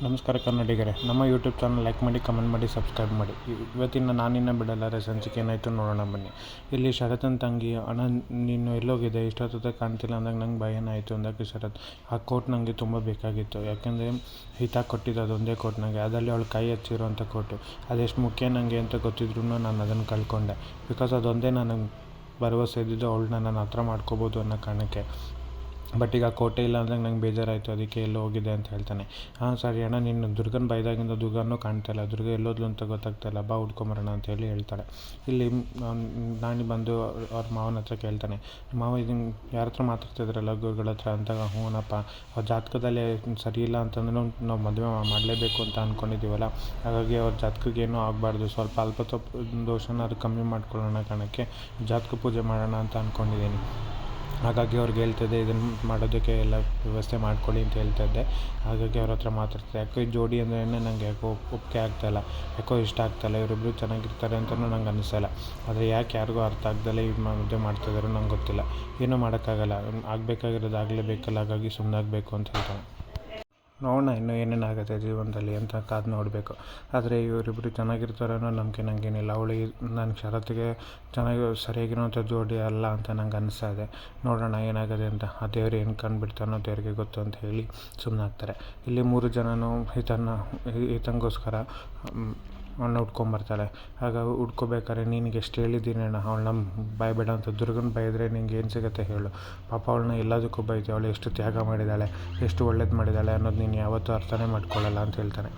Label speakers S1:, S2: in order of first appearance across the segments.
S1: ನಮಸ್ಕಾರ ಕನ್ನಡಿಗರೇ, ನಮ್ಮ YouTube channel like ಮಾಡಿ, ಕಮೆಂಟ್ ಮಾಡಿ, ಸಬ್ಸ್ಕ್ರೈಬ್ ಮಾಡಿ. ಇವತ್ತಿನ ನಾನಿನ್ನ ಬಿಡಲಾರೆ ಸಂಚಿಕೆ ಏನಾಯಿತು ನೋಡೋಣ ಬನ್ನಿ. ಇಲ್ಲಿ ಶರತನ ತಂಗಿ, ಅಣ್ಣ ನೀನು ಎಲ್ಲೋಗಿದೆ, ಇಷ್ಟೊತ್ತ ಕಾಣ್ತಿಲ್ಲ ಅಂದಾಗ ನಂಗೆ ಭಯನ ಆಯಿತು ಅಂದಾಗ ಶರತ್, ಆ ಕೋಟ್ ನನಗೆ ತುಂಬ ಬೇಕಾಗಿತ್ತು. ಯಾಕೆಂದರೆ ಹಿತ ಕೊಟ್ಟಿದ್ದು ಅದೊಂದೇ ಕೋಟ್ ನನಗೆ, ಅದರಲ್ಲಿ ಅವಳು ಕೈ ಹಚ್ಚಿರೋಂಥ ಕೋಟು. ಅದೆಷ್ಟು ಮುಖ್ಯ ನನಗೆ ಅಂತ ಗೊತ್ತಿದ್ರೂ ನಾನು ಅದನ್ನು ಕಳ್ಕೊಂಡೆ. ಬಿಕಾಸ್ ಅದೊಂದೇ ನನಗೆ ಭರವಸೆ ಇದ್ದಿದ್ದು, ಅವಳನ್ನ ನಾನು ಹತ್ರ ಮಾಡ್ಕೋಬೋದು ಅನ್ನೋ ಕಾರಣಕ್ಕೆ. ಬಟ್ ಈಗ ಕೋಟೆ ಇಲ್ಲ ಅಂದಾಗ ನಂಗೆ ಬೇಜಾರಾಯಿತು, ಅದಕ್ಕೆ ಎಲ್ಲೋ ಹೋಗಿದೆ ಅಂತ ಹೇಳ್ತಾನೆ. ಹಾಂ ಸರಿ ಅಣ್ಣ, ನೀನು ದುರ್ಗನ ಬೈದಾಗಿಂದ ದುರ್ಗನೂ ಕಾಣ್ತಾಯಿಲ್ಲ, ದುರ್ಗ ಎಲ್ಲೋದ್ಲು ಅಂತ ಗೊತ್ತಾಗ್ತಾಯಿಲ್ಲ, ಬಾ ಹುಡ್ಕೊಂಬರೋಣ ಅಂತ ಹೇಳ್ತಾಳೆ. ಇಲ್ಲಿ ನಾನಿ ಬಂದು ಅವ್ರ ಮಾವನ ಹತ್ರ ಕೇಳ್ತಾನೆ, ಮಾವ ಇದು ಯಾರ ಹತ್ರ ಮಾತಾಡ್ತಿದ್ರಲ್ಲ ಗುರುಗಳ ಹತ್ರ ಅಂತಾಗ, ಹ್ಞೂನಪ್ಪ ಅವ್ರ ಜಾತಕದಲ್ಲಿ ಸರಿ ಇಲ್ಲ ಅಂತಂದ್ರೂ ನಾವು ಮದುವೆ ಮಾಡಲೇಬೇಕು ಅಂತ ಅಂದ್ಕೊಂಡಿದ್ದೀವಲ್ಲ, ಹಾಗಾಗಿ ಅವ್ರ ಜಾತಕಕ್ಕೆ ಏನೂ ಆಗಬಾರ್ದು, ಸ್ವಲ್ಪ ಅಲ್ಪ ದೋಷನ ಅದು ಕಮ್ಮಿ ಮಾಡ್ಕೊಳ್ಳೋಣ ಕಾರಣಕ್ಕೆ ಜಾತಕ ಪೂಜೆ ಮಾಡೋಣ ಅಂತ ಅಂದ್ಕೊಂಡಿದ್ದೀನಿ. ಹಾಗಾಗಿ ಅವ್ರಿಗೆ ಹೇಳ್ತಿದ್ದೆ ಇದನ್ನು ಮಾಡೋದಕ್ಕೆ ಎಲ್ಲ ವ್ಯವಸ್ಥೆ ಮಾಡ್ಕೊಳ್ಳಿ ಅಂತ ಹೇಳ್ತಾಯಿದ್ದೆ. ಹಾಗಾಗಿ ಅವ್ರ ಹತ್ರ ಮಾತಾಡ್ತಿದ್ದೆ. ಯಾಕೋ ಈ ಜೋಡಿ ಅಂದರೆ ನಂಗೆ ಯಾಕೋ ಒಪ್ಪಿಗೆ ಆಗ್ತಾಯಿಲ್ಲ, ಯಾಕೋ ಇಷ್ಟ ಆಗ್ತಾಯಿಲ್ಲ, ಇವರಿಬ್ಬರು ಚೆನ್ನಾಗಿರ್ತಾರೆ ಅಂತಲೂ ನಂಗೆ ಅನ್ನಿಸಲ್ಲ. ಆದರೆ ಯಾಕೆ ಯಾರಿಗೂ ಅರ್ಥ ಆಗ್ದಲೇ ಈ ಮದುವೆ ಮಾಡ್ತಿದ್ದಾರೋ ನಂಗೆ ಗೊತ್ತಿಲ್ಲ. ಏನೂ ಮಾಡೋಕ್ಕಾಗಲ್ಲ, ಆಗಬೇಕಾಗಿರೋದು ಆಗಲೇಬೇಕಲ್ಲ, ಹಾಗಾಗಿ ಸುಮ್ಮನಾಗಬೇಕು ಅಂತ ಹೇಳ್ತಾನೆ. ನೋಡೋಣ ಇನ್ನೂ ಏನೇನಾಗುತ್ತೆ ಜೀವನದಲ್ಲಿ ಅಂತ ಕಾದು ನೋಡಬೇಕು. ಆದರೆ ಇವರಿಬ್ಬರು ಚೆನ್ನಾಗಿರ್ತಾರೋ ಅನ್ನೋ ನಂಬಿಕೆ ನನಗೇನಿಲ್ಲ. ಅವಳಿಗೆ ನನ್ನ ಶರತ್ತಿಗೆ ಸರಿಯಾಗಿರೋಂಥ ಜೋಡಿ ಅಲ್ಲ ಅಂತ ನಂಗೆ ಅನ್ನಿಸ್ತಾ ಇದೆ. ನೋಡೋಣ ಏನಾಗುತ್ತೆ ಅಂತ. ಆ ದೇವ್ರು ಏನು ಕಂಡುಬಿಡ್ತಾನೋ ದೇವ್ರಿಗೆ ಗೊತ್ತು ಅಂತ ಹೇಳಿ ಸುಮ್ಮನಾಗ್ತಾರೆ. ಇಲ್ಲಿ 3 ಜನನೂ ಈತನಿಗೋಸ್ಕರ ಅವಳನ್ನ ಹುಡ್ಕೊಂಬರ್ತಾಳೆ. ಆಗ ಹುಡ್ಕೋಬೇಕಾದ್ರೆ ನಿನಗೆ ಎಷ್ಟು ಹೇಳಿದ್ದೀನಿ ಅಣ್ಣ, ಅವಳನ್ನ ಬೈಬೇಡ ಅಂತ. ದುರ್ಗನ ಬೈದರೆ ನಿಂಗೆ ಏನು ಸಿಗುತ್ತೆ ಹೇಳು. ಪಾಪ ಅವಳನ್ನ ಎಲ್ಲದಕ್ಕೂ ಬೈತೀವಿ, ಅವಳು ಎಷ್ಟು ತ್ಯಾಗ ಮಾಡಿದ್ದಾಳೆ, ಎಷ್ಟು ಒಳ್ಳೇದು ಮಾಡಿದ್ದಾಳೆ ಅನ್ನೋದು ನೀನು ಯಾವತ್ತೂ ಅರ್ಥನೇ ಮಾಡ್ಕೊಳ್ಳಲ್ಲ ಅಂತ ಹೇಳ್ತಾನೆ.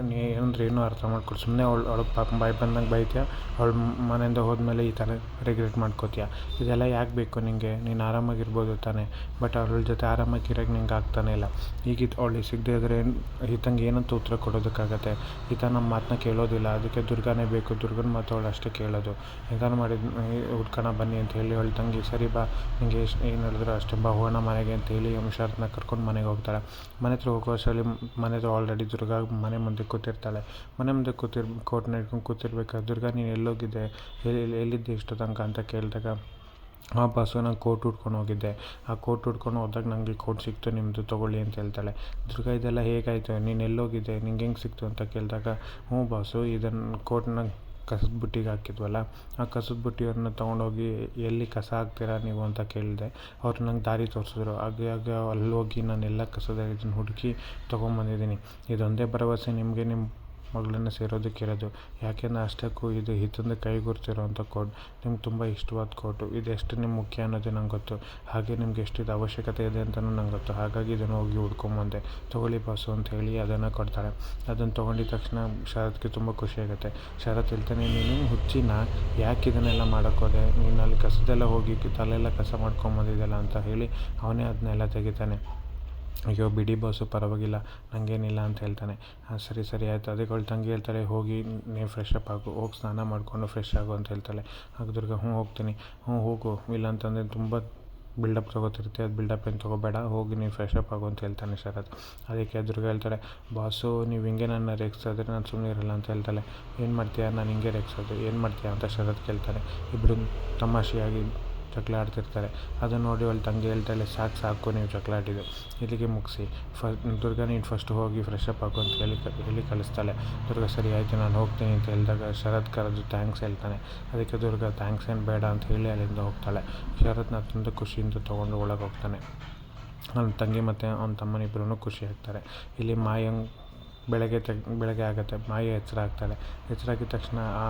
S1: ನೀ ಏನಂದ್ರೆ ಏನೂ ಅರ್ಥ ಮಾಡ್ಕೊಡು, ಸುಮ್ಮನೆ ಅವಳು ಪಾಪ ಬಾಯಿ ಬಂದಂಗೆ ಬೈತೀಯ, ಅವಳು ಮನೆಯಿಂದ ಹೋದ್ಮೇಲೆ ಈ ಥರ ರಿಗ್ರೆಟ್ ಮಾಡ್ಕೋತೀಯ. ಇದೆಲ್ಲ ಯಾಕೆ ಬೇಕು ನಿನಗೆ? ನೀನು ಆರಾಮಾಗಿರ್ಬೋದು ತಾನೆ, ಬಟ್ ಅವಳ ಜೊತೆ ಆರಾಮಾಗಿರೋಕ್ಕೆ ನಿಂಗೆ ಆಗ್ತಾನೆ ಇಲ್ಲ. ಈಗ ಅವಳಿಗೆ ಸಿಗದೆ ಇದ್ದರೆ ಈತಂಗೆ ಏನಂತ ಉತ್ತರ ಕೊಡೋದಕ್ಕಾಗತ್ತೆ? ಈತ ನಮ್ಮ ಮಾತನ್ನ ಕೇಳೋದಿಲ್ಲ, ಅದಕ್ಕೆ ದುರ್ಗಾನೇ ಬೇಕು, ದುರ್ಗನ ಮಾತು ಅವಳು ಅಷ್ಟೇ ಕೇಳೋದು. ಎಂತಾನು ಮಾಡಿದ ಹುಡ್ಕೋಣ ಬನ್ನಿ ಅಂತ ಹೇಳಿ ಅವಳು ತಂಗಿ, ಸರಿ ಬಾ ನಿಂಗೆ ಏನು ಹೇಳಿದ್ರು ಅಷ್ಟೇ, ಬಾ ಹೋಗೋಣ ಮನೆಗೆ ಅಂತ ಹೇಳಿ ಶರತ್ನ ಕರ್ಕೊಂಡು ಮನೆಗೆ ಹೋಗ್ತಾಳೆ. ಮನೆ ಹತ್ರ ಹೋಗೋ ಅಷ್ಟರಲ್ಲಿ ಮನೆ ಹತ್ರ ಆಲ್ರೆಡಿ ದುರ್ಗಾ ಮನೆ ಮುಂದೆ ಕೂತಿರ್ತಾಳೆ. ಮನೆ ಮುಂದೆ ಕೋಟ್ನ ಇಟ್ಕೊಂಡು ಕೂತಿರ್ಬೇಕಾದ್ರೆ, ದುರ್ಗಾ ನೀನು ಎಲ್ಲೋಗಿದ್ದೆ, ಎಲ್ಲಿದ್ದೆ ಇಷ್ಟು ತನಕ ಅಂತ ಕೇಳಿದಾಗ, ಆ ಬಸ್ಸು ನಾನು ಕೋಟ್ ಉಟ್ಕೊಂಡು ಹೋಗಿದ್ದೆ, ಆ ಕೋಟ್ ಉಟ್ಕೊಂಡು ಹೋದಾಗ ನನಗೆ ಕೋಟ್ ಸಿಕ್ತು, ನಿಮ್ಮದು ತೊಗೊಳ್ಳಿ ಅಂತ ಹೇಳ್ತಾಳೆ. ದುರ್ಗಾ ಇದೆಲ್ಲ ಹೇಗಾಯಿತು, ನೀನು ಎಲ್ಲೋಗಿದ್ದೆ, ನಿಂಗೆ ಹೆಂಗೆ ಸಿಕ್ತು ಅಂತ ಕೇಳಿದಾಗ, ಹ್ಞೂ ಬಾಸು ಇದನ್ನು ಕೋಟ್ನ ಕಸದ ಬುಟ್ಟಿಗೆ ಹಾಕಿದ್ವಲ್ಲ, ಆ ಕಸದ ಬುಟ್ಟಿಯನ್ನು ತೊಗೊಂಡೋಗಿ ಎಲ್ಲಿ ಕಸ ಹಾಕ್ತೀರಾ ನೀವು ಅಂತ ಕೇಳಿದೆ. ಅವ್ರು ನಂಗೆ ದಾರಿ ತೋರಿಸಿದ್ರು. ಹಾಗೆ ಅಲ್ಲೋಗಿ ನಾನೆಲ್ಲ ಕಸದ ಇದನ್ನು ಹುಡುಕಿ ತೊಗೊಂಬಂದಿದ್ದೀನಿ. ಇದೊಂದೇ ಭರವಸೆ ನಿಮಗೆ ನಿಮ್ಮ ಮಗಳನ್ನು ಸೇರೋದಕ್ಕಿರೋದು. ಯಾಕೆಂದರೆ ಅಷ್ಟಕ್ಕೂ ಇದು ಹಿತಂದು ಕೈ ಗುರ್ತಿರೋಂಥ ಕೋಟ್, ನಿಮ್ಗೆ ತುಂಬ ಇಷ್ಟವಾದ ಕೋಟು, ಇದೆಷ್ಟು ನಿಮ್ಗೆ ಮುಖ್ಯ ಅನ್ನೋದು ನಂಗೆ ಗೊತ್ತು. ಹಾಗೆ ನಿಮ್ಗೆ ಎಷ್ಟು ಇದು ಅವಶ್ಯಕತೆ ಇದೆ ಅಂತಲೂ ನಂಗೆ ಗೊತ್ತು. ಹಾಗಾಗಿ ಇದನ್ನು ಹೋಗಿ ಹುಡ್ಕೊಂಬಂದೆ, ತೊಗೊಳ್ಳಿ ಬಾಸು ಅಂತ ಹೇಳಿ ಅದನ್ನು ಕೊಡ್ತಾಳೆ. ಅದನ್ನು ತೊಗೊಂಡಿದ ತಕ್ಷಣ ಶರತ್ಗೆ ತುಂಬ ಖುಷಿಯಾಗುತ್ತೆ. ಶರತ್ ಹೇಳ್ತಾನೆ, ನೀನು ಹುಚ್ಚಿನ, ಯಾಕೆ ಇದನ್ನೆಲ್ಲ ಮಾಡೋಕ್ಕೋದೆ, ನೀನು ಅಲ್ಲಿ ಕಸದೆಲ್ಲ ಹೋಗಿ ತಲೆಲ್ಲ ಕಸ ಮಾಡ್ಕೊಂಬಂದಿದ್ದೆಲ್ಲ ಅಂತ ಹೇಳಿ ಅವನೇ ಅದನ್ನೆಲ್ಲ ತೆಗಿತಾನೆ. ಅಯ್ಯೋ ಬಿಡಿ ಬಾಸು ಪರವಾಗಿಲ್ಲ, ನನಗೇನಿಲ್ಲ ಅಂತ ಹೇಳ್ತಾನೆ. ಸರಿ ಸರಿ ಆಯಿತು. ಅದಕ್ಕೆ ಅವಳು ತಂಗಿ ಹೇಳ್ತಾಳೆ, ಹೋಗಿ ನೀವು ಫ್ರೆಶ್ ಅಪ್ ಆಗು, ಹೋಗಿ ಸ್ನಾನ ಮಾಡಿಕೊಂಡು ಫ್ರೆಶ್ ಆಗು ಅಂತ ಹೇಳ್ತಾಳೆ. ಆಗ ದುರ್ಗಾ, ಹೋಗ್ತೀನಿ, ಹೋಗು, ಇಲ್ಲ ಅಂತಂದರೆ ತುಂಬ ಬಿಲ್ಡಪ್ ತೊಗೋತಿರ್ತೀವಿ, ಅದು ಬಿಲ್ಡಪ್ ಏನು ತೊಗೋಬೇಡ, ಹೋಗಿ ನೀವು ಫ್ರೆಶ್ ಅಪ್ ಆಗು ಅಂತ ಹೇಳ್ತಾನೆ ಶರತ್. ಅದಕ್ಕೆ ದುರ್ಗಾ ಹೇಳ್ತಾಳೆ, ಬಾಸು ನೀವು ಹಿಂಗೆ ನನ್ನ ರೇಗಿಸಿದ್ರೆ ನಾನು ಸುಮ್ಮನೆ ಇರಲ್ಲ ಅಂತ ಹೇಳ್ತಾಳೆ. ಏನು ಮಾಡ್ತೀಯಾ, ನಾನು ಹಿಂಗೆ ರೇಗಿಸೋದು, ಏನು ಮಾಡ್ತೀಯಾ ಅಂತ ಶರತ್ ಕೇಳ್ತಾನೆ. ಇಬ್ಬರು ತಮಾಷೆಯಾಗಿ ಜಗಳ ಆಡ್ತಿರ್ತಾರೆ. ಅದನ್ನು ನೋಡಿ ಅವಳು ತಂಗಿ ಹೇಳ್ತಾಳೆ, ಸಾಕು ನೀವು ಜಗಳ ಆಡಿದ್ದು, ಇಲ್ಲಿಗೆ ಮುಗಿಸಿ, ದುರ್ಗಾ ನೀನು ಫಸ್ಟ್ ಹೋಗಿ ಫ್ರೆಶ್ ಅಪ್ ಆಗು ಅಂತ ಹೇಳಿ ಕಳಿಸ್ತಾಳೆ. ದುರ್ಗಾ ಸರಿ ಆಯಿತು ನಾನು ಹೋಗ್ತೀನಿ ಅಂತ ಹೇಳಿದಾಗ ಶರತ್ ಕರೆದು ಥ್ಯಾಂಕ್ಸ್ ಹೇಳ್ತಾನೆ. ಅದಕ್ಕೆ ದುರ್ಗಾ ಥ್ಯಾಂಕ್ಸ್ ಏನು ಬೇಡ ಅಂತ ಹೇಳಿ ಅಲ್ಲಿಂದ ಹೋಗ್ತಾಳೆ. ಶರತ್ನ ತುಂಬ ಖುಷಿಯಿಂದ ತೊಗೊಂಡು ಒಳಗೆ ಹೋಗ್ತಾನೆ. ಅವನ ತಂಗಿ ಮತ್ತು ಅವನ ತಮ್ಮನಿಬ್ಬರೂ ಖುಷಿ ಆಗ್ತಾರೆ. ಇಲ್ಲಿ ಮಾಯಂಗ್ ಬೆಳಗ್ಗೆ ಆಗುತ್ತೆ. ಮಾಯಿ ಎಚ್ಚರ ಆಗ್ತಾಳೆ. ಎಚ್ಚರ ಆಗಿದ ತಕ್ಷಣ ಆ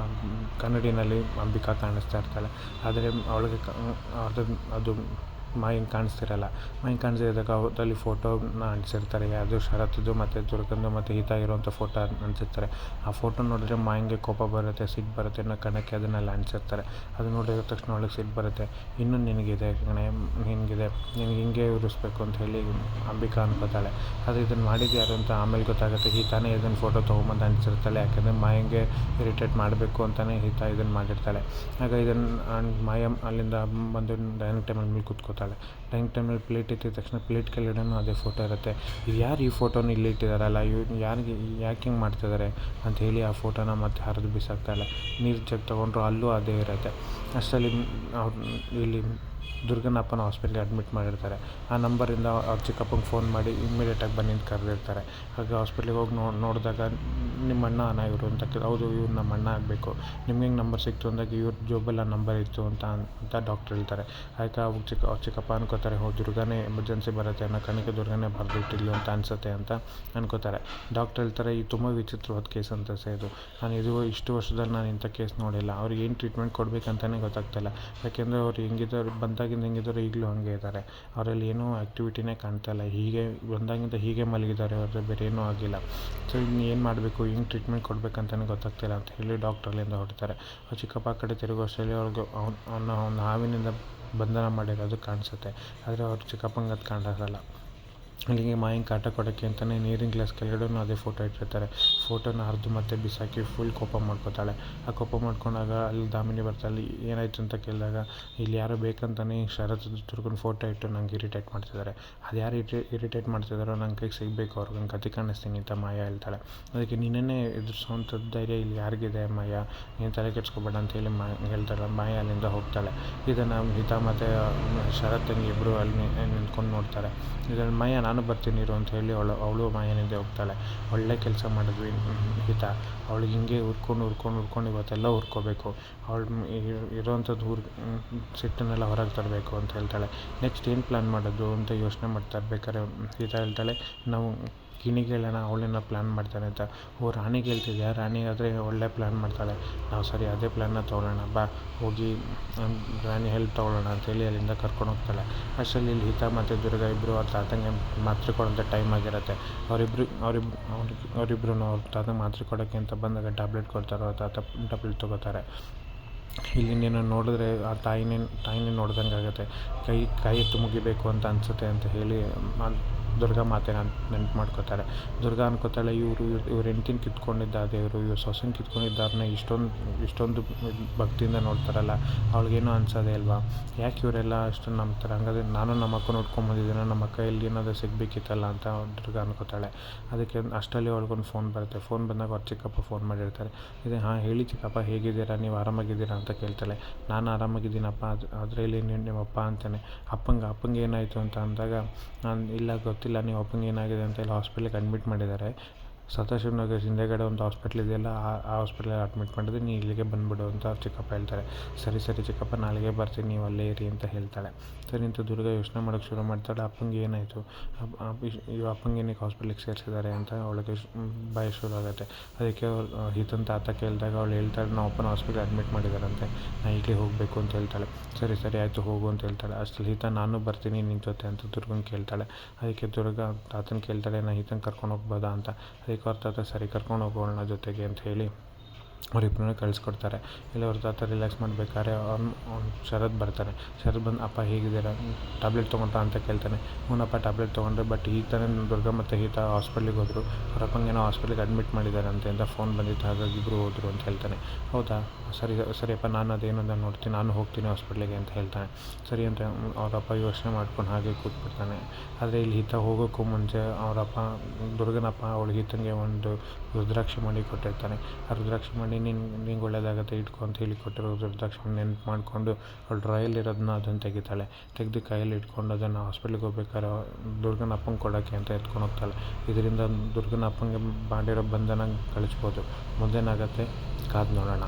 S1: ಕನ್ನಡಿನಲ್ಲಿ ಅಂಬಿಕಾ ಕಾಣಿಸ್ತಾ ಇರ್ತಾಳೆ. ಆದರೆ ಅವಳಿಗೆ ಅದು ಮಾಯಿಂಗೆ ಕಾಣಿಸ್ತಿರಲ್ಲ. ಮಾಯಿಂಗೆ ಕಾಣಿಸಿದಾಗ ಅವರಲ್ಲಿ ಫೋಟೋನ ಅಂಟಿಸಿರ್ತಾರೆ, ಅದು ಶರತ್ದು ಮತ್ತು ದುರ್ಗಂದು ಮತ್ತು ಹಿತ ಇರೋಂಥ ಫೋಟೋ ಅಂಟಿಸಿರ್ತಾರೆ. ಆ ಫೋಟೋ ನೋಡಿದ್ರೆ ಮಾಯಿಂಗೆ ಕೋಪ ಬರುತ್ತೆ, ಸಿಟ್ಟು ಬರುತ್ತೆ ಅನ್ನೋ ಕಾರಣಕ್ಕೆ ಅದನ್ನೆಲ್ಲ ಅಂಟಿಸಿರ್ತಾರೆ. ಅದು ನೋಡಿದ ತಕ್ಷಣ ಅವಳಿಗೆ ಸಿಟ್ಟು ಬರುತ್ತೆ. ಇನ್ನೂ ನಿನಗಿದೆ ನಿನಗೆ ಹಿಂಗೆ ಉರಿಸ್ಬೇಕು ಅಂತ ಹೇಳಿ ಅಂಬಿಕಾ ಅನ್ಕೋತಾಳೆ. ಆದರೆ ಇದನ್ನು ಮಾಡಿದ್ದು ಯಾರು ಅಂತ ಆಮೇಲೆ ಗೊತ್ತಾಗುತ್ತೆ. ಹಿತಾನೇ ಇದನ್ನು ಫೋಟೋ ತೊಗೊಂಬಂದು ಅಂಟಿಸಿರ್ತಾಳೆ. ಯಾಕೆಂದರೆ ಮಾಯಂಗೆ ಇರಿಟೇಟ್ ಮಾಡಬೇಕು ಅಂತಲೇ ಹಿತ ಇದನ್ನು ಮಾಡಿರ್ತಾಳೆ. ಆಗ ಇದನ್ನು ಮಾಯ ಅಲ್ಲಿಂದ ಬಂದು ಡೈನಿಂಗ್ ಟೇಬಲ್ ಮೇಲೆ ಕೂತ್ಕೋತಾಳೆ. ಡೈನಿಂಗ್ ಟೇಬಲ್ ಪ್ಲೇಟ್ ಇಟ್ಟಿದ ತಕ್ಷಣ ಪ್ಲೇಟ್ ಕೆಳಗಡೆನೂ ಅದೇ ಫೋಟೋ ಇರುತ್ತೆ. ಇದು ಯಾರು ಈ ಫೋಟೋನ ಇಲ್ಲಿ ಇಟ್ಟಿದ್ದಾರಲ್ಲ, ಯಾಕೆ ಹಿಂಗೆ ಮಾಡ್ತಿದ್ದಾರೆ ಅಂತ ಹೇಳಿ ಆ ಫೋಟೋನ ಮತ್ತೆ ಹರಿದು ಬಿಸಾಕ್ತಾಳೆ. ನೀರು ಜಗ್ ತೊಗೊಂಡ್ರು ಅಲ್ಲೂ ಅದೇ ಇರುತ್ತೆ. ಅಷ್ಟರಲ್ಲಿ ಇಲ್ಲಿ ದುರ್ಗನಪ್ಪನ ಹಾಸ್ಪಿಟ್ಲಿಗೆ ಅಡ್ಮಿಟ್ ಮಾಡಿರ್ತಾರೆ. ಆ ನಂಬರಿಂದ ಅವ್ರ ಚಿಕ್ಕಪ್ಪಂಗೆ ಫೋನ್ ಮಾಡಿ ಇಮ್ಮಿಡಿಯೇಟಾಗಿ ಬನ್ನಿ ಅಂತ ಕರೆದಿರ್ತಾರೆ. ಹಾಗೆ ಹಾಸ್ಪಿಟ್ಲಿಗೆ ಹೋಗಿ ನೋಡಿದಾಗ ನಿಮ್ಮ ಅಣ್ಣ ಇವರು ಅಂತ ಹೌದು ಇವ್ರು ನಮ್ಮ ಅಣ್ಣ ಆಗಬೇಕು, ನಿಮ್ಗೆ ಹೆಂಗೆ ನಂಬರ್ ಸಿಕ್ತು ಅಂದಾಗ ಇವ್ರ ಜೋಬಲ್ಲಿ ಆ ನಂಬರ್ ಇತ್ತು ಅಂತ ಡಾಕ್ಟ್ರ್ ಹೇಳ್ತಾರೆ. ಆಯಿತಾ ಅವ್ರ ಚಿಕ್ಕಪ್ಪ ಅನ್ಕೋತಾರೆ, ದುರ್ಗಾನೇ ಎಮರ್ಜೆನ್ಸಿ ಬರುತ್ತೆ ಅನ್ನೋ ಕಣಕ್ಕೆ ದುರ್ಗಾನೇ ಬರೆದಿಟ್ಟಿದ್ಲು ಅಂತ ಅನಿಸುತ್ತೆ ಅಂತ ಅನ್ಕೋತಾರೆ. ಡಾಕ್ಟ್ರ್ ಹೇಳ್ತಾರೆ, ಇದು ತುಂಬ ವಿಚಿತ್ರವಾದ ಕೇಸ್ ಅಂತ ಇದು, ನಾನು ಇಷ್ಟು ವರ್ಷದಲ್ಲಿ ನಾನು ಇಂಥ ಕೇಸ್ ನೋಡಿಲ್ಲ. ಅವ್ರಿಗೆ ಏನು ಟ್ರೀಟ್ಮೆಂಟ್ ಕೊಡಬೇಕಂತಲೇ ಗೊತ್ತಾಗ್ತಾಯಿಲ್ಲ. ಯಾಕೆಂದರೆ ಅವ್ರು ಹೆಂಗಿದ್ದಾರೆ ಬಂದಾಗಿಂದ ಹೆಂಗಿದ್ದಾರೆ ಈಗಲೂ ಹಂಗೆ ಇದ್ದಾರೆ. ಅವರಲ್ಲಿ ಏನೂ ಆ್ಯಕ್ಟಿವಿಟಿನೇ ಕಾಣ್ತಾಯಿಲ್ಲ. ಹೀಗೆ ಬಂದಾಗಿಂದ ಹೀಗೆ ಮಲಗಿದ್ದಾರೆ, ಅವ್ರದ್ದು ಬೇರೆ ಏನೂ ಆಗಿಲ್ಲ. ಸೊ ಇನ್ನು ಏನು ಮಾಡಬೇಕು, ಹೆಂಗೆ ಟ್ರೀಟ್ಮೆಂಟ್ ಕೊಡಬೇಕಂತಲೇ ಗೊತ್ತಾಗ್ತಿಲ್ಲ ಅಂತ ಹೇಳಿ ಡಾಕ್ಟ್ರ್ ಅಲ್ಲಿಂದ ಹೊರಡ್ತಾರೆ. ಅವ್ರ ಚಿಕ್ಕಪ್ಪ ಆ ಕಡೆ ತಿರುಗೋ ಅಷ್ಟರಲ್ಲಿ ಅವ್ರಿಗೆ ಅವನ ಹಾವಿನಿಂದ ಬಂಧನ ಮಾಡಿರೋದು ಕಾಣಿಸುತ್ತೆ. ಆದರೆ ಅವ್ರ ಚಿಕ್ಕಪ್ಪಂಗೆ ಅದು ಕಾಣಿಸಲ್ಲ. ಅಲ್ಲಿಗೆ ಮಾಯಂಗೆ ಕಾಟ ಕೊಡೋಕ್ಕೆ ಅಂತಲೇ ನೀರಿನ ಗ್ಲಾಸ್ ಕೆಳಗಡೆನೂ ಅದೇ ಫೋಟೋ ಇಟ್ಟಿರ್ತಾರೆ. ಫೋಟೋನ ಹರಿದು ಮತ್ತೆ ಬಿಸಾಕಿ ಫುಲ್ ಕೋಪ ಮಾಡ್ಕೋತಾಳೆ. ಆ ಕೋಪ ಮಾಡ್ಕೊಂಡಾಗ ಅಲ್ಲಿ ದಾಮಿನಿ ಬರ್ತಾಳೆ. ಏನಾಯಿತು ಅಂತ ಕೇಳಿದಾಗ ಇಲ್ಲಿ ಯಾರೋ ಬೇಕಂತಲೇ ಶರತ್ ದುರ್ಗನ ಫೋಟೋ ಇಟ್ಟು ನಂಗೆ ಇರಿಟೇಟ್ ಮಾಡ್ತಿದ್ದಾರೆ. ಅದು ಯಾರು ಇರಿಟೇಟ್ ಮಾಡ್ತಿದ್ದಾರೋ ನನ್ನ ಕೈಗೆ ಸಿಗಬೇಕು, ಅವ್ರಿಗೆ ನಾನು ಕತೆ ಕಾಣಿಸ್ತೀನಿ ಅಂತ ಮಾಯ ಹೇಳ್ತಾಳೆ. ಅದಕ್ಕೆ ನೀನೇ ಎದುರಿಸೋವಂಥದ್ದು ಧೈರ್ಯ ಇಲ್ಲಿ ಯಾರಿಗಿದೆ ಮಾಯ, ನೀನು ತಲೆ ಕೆಡ್ಸ್ಕೊಬೇಡ ಅಂತ ಹೇಳಿ ಹೇಳ್ತಾಳೆ. ಮಾಯ ಅಲ್ಲಿಂದ ಹೋಗ್ತಾಳೆ. ಇದನ್ನು ಹಿತ ಮತ್ತು ಶರತ್ ತಂಗಿ ಇಬ್ಬರು ಅಲ್ಲಿ ನಿಂತ್ಕೊಂಡು ನೋಡ್ತಾರೆ. ಇದರಲ್ಲಿ ಮಾಯ ನಾನು ಬರ್ತೀನಿ ಇರು ಅಂತ ಹೇಳಿ ಅವಳು ಮಾಯನಿಂದ ಹೋಗ್ತಾಳೆ. ಒಳ್ಳೆ ಕೆಲಸ ಮಾಡಿದ್ವಿ ಹಿತ, ಅವಳಿಗೆ ಹಿಂಗೆ ಹುರ್ಕೊಂಡು ಇವತ್ತೆಲ್ಲ ಹುರ್ಕೋಬೇಕು, ಅವಳು ಇರೋವಂಥದ್ದು ಸಿಟ್ಟನ್ನೆಲ್ಲ ಹೊರಗೆ ತರಬೇಕು ಅಂತ ಹೇಳ್ತಾಳೆ. ನೆಕ್ಸ್ಟ್ ಏನು ಪ್ಲ್ಯಾನ್ ಮಾಡೋದು ಅಂತ ಯೋಚನೆ ಮಾಡ್ತಾ ಇರ್ಬೇಕಾದ್ರೆ ಹಿತ ಹೇಳ್ತಾಳೆ, ನಾವು ಗಿಣಿಗೆ ಹೇಳೋಣ, ಅವಳನ್ನ ಪ್ಲ್ಯಾನ್ ಮಾಡ್ತಾನೆ ಅಂತ. ರಾಣಿಗೆ ಹೇಳ್ತಿದ್ದೆ, ರಾಣಿ ಆದರೆ ಒಳ್ಳೆ ಪ್ಲ್ಯಾನ್ ಮಾಡ್ತಾಳೆ, ನಾವು ಸರಿ ಅದೇ ಪ್ಲ್ಯಾನ್ನ ತೊಗೊಳ್ಳೋಣ ಬಾ, ಹೋಗಿ ರಾಣಿ ಹೆಲ್ಪ್ ತೊಗೊಳ್ಳೋಣ ಅಂತೇಳಿ ಅಲ್ಲಿಂದ ಕರ್ಕೊಂಡು ಹೋಗ್ತಾಳೆ. ಅಷ್ಟರಲ್ಲಿ ಇಲ್ಲಿ ಹಿತ ಮತ್ತು ದುರ್ಗ ಇಬ್ಬರು ಅವ್ರ ತಾತಂಗೆ ಮಾತ್ರೆ ಕೊಡೋಂಥ ಟೈಮ್ ಆಗಿರುತ್ತೆ. ಅವರಿಬ್ರು ಅವ್ರ ತಾತಂಗೆ ಮಾತ್ರೆ ಕೊಡೋಕ್ಕೆ ಅಂತ ಬಂದಾಗ ಟ್ಯಾಬ್ಲೆಟ್ ಕೊಡ್ತಾರೆ. ಅವ್ರ ತಾತ ಟ್ಯಾಬ್ಲೆಟ್ ತೊಗೋತಾರೆ. ಇಲ್ಲಿ ನೀನು ನೋಡಿದ್ರೆ ಆ ತಾಯಿನೇ ನೋಡ್ದಂಗೆ ಆಗುತ್ತೆ. ಕೈ ಎತ್ತು ಮುಗಿಬೇಕು ಅಂತ ಅನಿಸುತ್ತೆ ಅಂತ ಹೇಳಿ ದುರ್ಗಾ ಮಾತೆನ ನೆನ್ಪು ಮಾಡ್ಕೋತಾರೆ. ದುರ್ಗಾ ಅನ್ಕೋತಾಳೆ, ಇವ್ರ ಹೆಂಡ್ತಿನ ಕಿತ್ಕೊಂಡಿದ್ದ ದೇವರು, ಇವ್ರ ಸೊಸೆನ ಕಿತ್ಕೊಂಡಿದ್ದಾರನ್ನ ಇಷ್ಟೊಂದು ಭಕ್ತಿಯಿಂದ ನೋಡ್ತಾರಲ್ಲ, ಅವಳಿಗೇನೋ ಅನ್ಸೋದೇ ಅಲ್ವಾ, ಯಾಕೆ ಇವರೆಲ್ಲ ಅಷ್ಟೊಂದು ನಂಬ್ತಾರೆ, ಹಂಗಾದ್ರೆ ನಾನು ನಮ್ಮ ಅಕ್ಕ ನೋಡ್ಕೊಂಬಂದಿದ್ದೀನ, ನಮ್ಮ ಕೈಯಲ್ಲಿ ಏನಾದರೂ ಸಿಗಬೇಕಿತ್ತಲ್ಲ ಅಂತ ದುರ್ಗಾ ಅನ್ಕೋತಾಳೆ. ಅದಕ್ಕೆ ಅಷ್ಟರಲ್ಲಿ ಅವ್ಳಿಗೊಂದು ಫೋನ್ ಬರುತ್ತೆ. ಫೋನ್ ಬಂದಾಗ ಅವ್ರ ಚಿಕ್ಕಪ್ಪ ಫೋನ್ ಮಾಡಿರ್ತಾರೆ. ಹಾಂ ಹೇಳಿ ಚಿಕ್ಕಪ್ಪ, ಹೇಗಿದ್ದೀರಾ, ನೀವು ಆರಾಮಾಗಿದ್ದೀರಾ ಅಂತ ಕೇಳ್ತಾಳೆ. ನಾನು ಆರಾಮಾಗಿದ್ದೀನಪ್ಪ, ಆದರೆ ಇಲ್ಲಿ ನಿಮ್ಮಪ್ಪ ಅಂತಾನೆ. ಅಪ್ಪಂಗೆ ಏನಾಯಿತು ಅಂತ ಅಂದಾಗ ನಾನು ಇಲ್ಲ ಗೊತ್ತಿಲ್ಲ, ನೀವು ಅಪ್ಪಂಗೆ ಏನಾಗಿದೆ ಅಂತ ಇಲ್ಲಿ ಹಾಸ್ಪಿಟ್ಲಿಗೆ ಅಡ್ಮಿಟ್ ಮಾಡಿದ್ದಾರೆ. ಸದಾಶಿವನಗರ ಹಿಂದೆಗಡೆ ಒಂದು ಹಾಸ್ಪಿಟ್ಲ್ ಇದೆಯಲ್ಲ, ಆ ಹಾಸ್ಪಿಟ್ಲಲ್ಲಿ ಅಡ್ಮಿಟ್ ಮಾಡಿದ್ರೆ ನೀನು ಇಲ್ಲಿಗೆ ಬಂದುಬಿಡು ಅಂತ ಅವ್ರ ಚಿಕ್ಕಪ್ಪ ಹೇಳ್ತಾರೆ. ಸರಿ ಚಿಕ್ಕಪ್ಪ, ನಾಳೆಗೆ ಬರ್ತೀನಿ, ನೀವು ಅಲ್ಲೇ ಇರಿ ಅಂತ ಹೇಳ್ತಾಳೆ. ಸರಿ ಅಂತ ದುರ್ಗ ಯೋಚನೆ ಮಾಡೋಕ್ಕೆ ಶುರು ಮಾಡ್ತಾಳೆ. ಅಪ್ಪಂಗೆ ಏನಾಯಿತು, ಅಪ್ಪಂಗೆ ಏನಕ್ಕೆ ಹಾಸ್ಪಿಟ್ಲಿಗೆ ಸೇರಿಸಿದ್ದಾರೆ ಅಂತ ಅವಳಿಗೆ ಭಯ ಶುರು ಆಗುತ್ತೆ. ಅದಕ್ಕೆ ಹಿತನ ತಾತ ಕೇಳಿದಾಗ ಅವಳು ಹೇಳ್ತಾಳೆ, ನಾವು ಅಪ್ಪನ ಹಾಸ್ಪಿಟ್ಲಿಗೆ ಅಡ್ಮಿಟ್ ಮಾಡಿದಾರಂತೆ, ನಾನು ಈಗಲೇ ಹೋಗಬೇಕು ಅಂತ ಹೇಳ್ತಾಳೆ. ಸರಿ ಆಯಿತು ಹೋಗು ಅಂತ ಹೇಳ್ತಾಳೆ. ಅಷ್ಟರಲ್ಲಿ ಹಿತ ನಾನು ಬರ್ತೀನಿ ನಿನ್ನ ಜೊತೆ ಅಂತ ದುರ್ಗನ ಕೇಳ್ತಾಳೆ. ಅದಕ್ಕೆ ದುರ್ಗ ತಾತನ ಕೇಳ್ತಾಳೆ, ನಾನು ಹಿತನ ಕರ್ಕೊಂಡು ಹೋಗ್ಬೋದಾ ಅಂತ. ಅದಕ್ಕೆ ಅವ್ರ ತಾತ ಸರಿ ಕರ್ಕೊಂಡು ಹೋಗೋಣ ಜೊತೆಗೆ ಅಂತ ಹೇಳಿ ಅವರಿಬ್ಬರನ್ನ ಕಳಿಸ್ಕೊಡ್ತಾರೆ. ಇಲ್ಲ ಅವ್ರ ತಾತ ರಿಲ್ಯಾಕ್ಸ್ ಮಾಡಬೇಕಾದ್ರೆ ಅವ್ನು ಶರತ್ ಬರ್ತಾನೆ. ಶರತ್ ಬಂದು, ಅಪ್ಪ ಹೇಗಿದ್ದೀರಾ, ಟ್ಯಾಬ್ಲೆಟ್ ತೊಗೊಂಡ್ರಾ ಅಂತ ಕೇಳ್ತಾನೆ. ಹ್ಞೂನಪ್ಪ ಟ್ಯಾಬ್ಲೆಟ್ ತೊಗೊಂಡ್ರೆ, ಬಟ್ ಈಗ ತಾನೇ ದುರ್ಗ ಮತ್ತು ಹಿತ ಹಾಸ್ಪಿಟ್ಲಿಗೆ ಹೋದರು, ಅವ್ರ ಅಪ್ಪಂಗೇನೋ ಹಾಸ್ಪಿಟ್ಲಿಗೆ ಅಡ್ಮಿಟ್ ಮಾಡಿದ್ದಾರೆ ಅಂತ ಫೋನ್ ಬಂದಿತ್ತು, ಹಾಗಾಗಿ ಇಬ್ಬರು ಹೋದರು ಅಂತ ಹೇಳ್ತಾನೆ. ಹೌದಾ, ಸರಿಯಪ್ಪ, ನಾನು ಅದೇನು ಅಂತ ನೋಡ್ತೀನಿ, ನಾನು ಹೋಗ್ತೀನಿ ಹಾಸ್ಪಿಟ್ಲಿಗೆ ಅಂತ ಹೇಳ್ತಾನೆ. ಸರಿ ಅಂತ ಅವರಪ್ಪ ಯೋಚನೆ ಮಾಡ್ಕೊಂಡು ಹಾಗೆ ಕೂತ್ಬಿಡ್ತಾನೆ. ಆದರೆ ಇಲ್ಲಿ ಹಿತ ಹೋಗೋಕ್ಕೂ ಮುಂಚೆ ಅವರಪ್ಪ ದುರ್ಗನಪ್ಪ ಅವಳು ಹಿತಂಗೆ ಒಂದು ರುದ್ರಾಕ್ಷಿ ಮಾಡಿ ಕೊಟ್ಟಿರ್ತಾನೆ. ಆ ರುದ್ರಾಕ್ಷಿ ಮಾಡಿ ನಿಂಗೆ ಒಳ್ಳೇದಾಗುತ್ತೆ ಇಟ್ಕೊ ಅಂತ ಹೇಳಿ ಕೊಟ್ಟಿರೋ ರುದ್ರಾಕ್ಷಿ ನೆನ್ಪು ಮಾಡಿಕೊಂಡು ಅವಳು ಡ್ರಾಯಲ್ಲಿರೋದನ್ನ ಅದನ್ನು ತೆಗಿತಾಳೆ. ತೆಗೆದು ಕೈಯಲ್ಲಿ ಇಟ್ಕೊಂಡು ಅದನ್ನು ಹಾಸ್ಪಿಟ್ಲಿಗೆ ಹೋಗ್ಬೇಕಾದ್ರೆ ದುರ್ಗನ ಅಪ್ಪಂಗೆ ಕೊಡೋಕ್ಕೆ ಅಂತ ಎತ್ಕೊಂಡು ಹೋಗ್ತಾಳೆ. ಇದರಿಂದ ದುರ್ಗನ ಅಪ್ಪಂಗೆ ಮಾಡಿರೋ ಬಂಧನ ಕಳಿಸ್ಬೋದು. ಮುಂದೇನಾಗುತ್ತೆ ಕಾದು ನೋಡೋಣ.